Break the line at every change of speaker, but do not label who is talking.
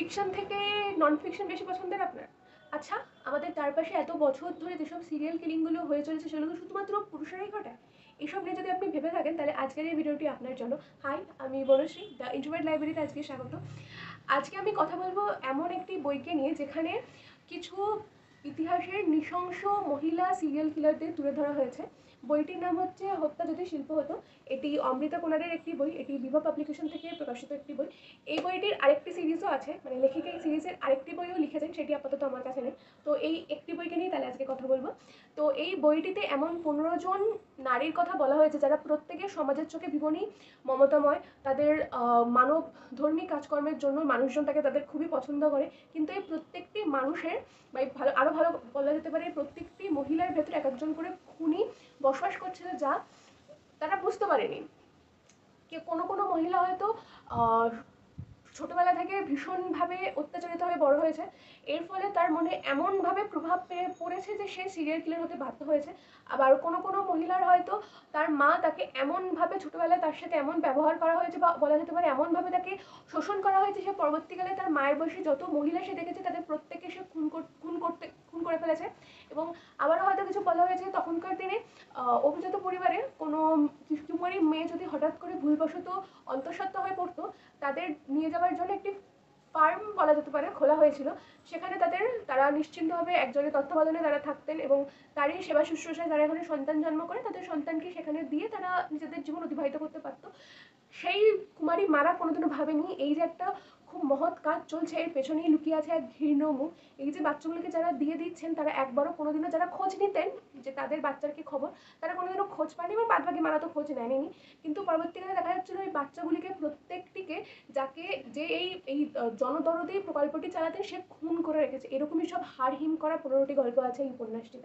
Fiction থেকে non fiction বেশি পছন্দের আপনার? আচ্ছা, আমাদের চারপাশে এত বছর ধরে যেসব সিরিয়াল কিলিংগুলো হয়ে চলেছে সেগুলো শুধুমাত্র পুরুষেরাই ঘটায়? এসব নিয়ে যদি আপনি ভেবে থাকেন তাহলে আজকের এই ভিডিওটি আপনার জন্য। হাই, আমি বনশ্রী, দ্য ইন্ট্রোভার্ট লাইব্রেরিতে আজকে স্বাগত। আজকে আমি কথা বলবো এমন একটি বইকে নিয়ে যেখানে কিছু ইতিহাসের নৃশংস মহিলা সিরিয়াল কিলারদের তুলে ধরা হয়েছে। বইটির নাম হচ্ছে হত্যা যদি শিল্প হতো। এটি অমৃতা কোনারের একটি বই, এটি বিভা পাবলিকেশন থেকে প্রকাশিত একটি বই। এই বইটির আরেকটি সিরিজও আছে, মানে লেখিকা এই সিরিজের আরেকটি বইও লিখেছেন, সেটি আপাতত আমার কাছে নেই। তো এই একটি বইকে নিয়ে তাহলে আজকে কথা বলবো। তো এই বইটিতে এমন 15 জন নারীর কথা বলা হয়েছে যারা প্রত্যেকে সমাজের চোখে ভীষণই মমতাময়। তাদের মানব ধর্মী কাজকর্মের জন্য মানুষজন তাকে তাদের খুবই পছন্দ করে, কিন্তু এই প্রত্যেকটি মানুষের বা ভালো আরও ভালো বলা যেতে পারে প্রত্যেকটি মহিলার ভেতরে এক একজন করে খুনি বসবাস করছিল, যা তারা বুঝতে পারেনি। কোনো কোনো মহিলা হয়তো ছোটবেলা থেকে ভীষণভাবে অত্যাচারিত হয়ে বড় হয়েছে, এর ফলে তার মনে এমনভাবে প্রভাব পড়েছে যে সে সিরিয়াল কিলার হতে বাধ্য হয়েছে। আবার কোনো কোনো মহিলার হয়তো তার মা তাকে এমনভাবে ছোটবেলায় তার সাথে এমন ব্যবহার করা হয়েছে, বা বলা যেতে পারে এমনভাবে তাকে শোষণ করা হয়েছে, সে পরবর্তীকালে তার মায়ের বয়সী যত মহিলা সে দেখেছে তাদের প্রত্যেককে সে খুন করে ফেলেছে। এবং আবারও হয়তো কিছু বলা হয়েছে তখনকার দিনে অভিজাত পরিবারে কোনো কুমারী মেয়ে যদি হঠাৎ করে ভুলবশত অন্তঃসত্ত্বা হয়ে পড়তো, তাদের নিয়ে যাওয়ার জন্য একটি ফার্ম বলা যেতে পারে খোলা হয়েছিল। সেখানে তারা নিশ্চিন্তভাবে একজনের তত্ত্বাবধানে তারা থাকতেন, এবং তারই সেবা শুশ্রূষায় তারা এখানে সন্তান জন্ম করে তাদের সন্তানকে সেখানে দিয়ে তারা নিজেদের জীবন অতিবাহিত করতে পারতো। সেই কুমারী মারা কোনোদিনও ভাবেনি এই যে একটা খুব মহৎ কাজ চলছে, এর পেছনেই লুকিয়ে আছে এক ঘৃণ্য মুখ। এই যে বাচ্চাগুলোকে যারা দিয়ে দিচ্ছেন তারা একবারও কোনোদিনও যারা খোঁজ নিতেন যে তাদের বাচ্চার কি খবর, তারা কোনোদিনও খোঁজ পায়নি, এবং বাদবাকি মারা তো খোঁজ নেয়নি। কিন্তু পরবর্তীকালে দেখা যাচ্ছিল এই বাচ্চাগুলিকে প্রত্যেকটিকে যাকে যে এই এই জনদরদি প্রকল্পটি চালাতেন সে খুন করে রেখেছে। এরকমই সব হাড় হিম করা 15টি গল্প আছে এই উপন্যাসটিতে।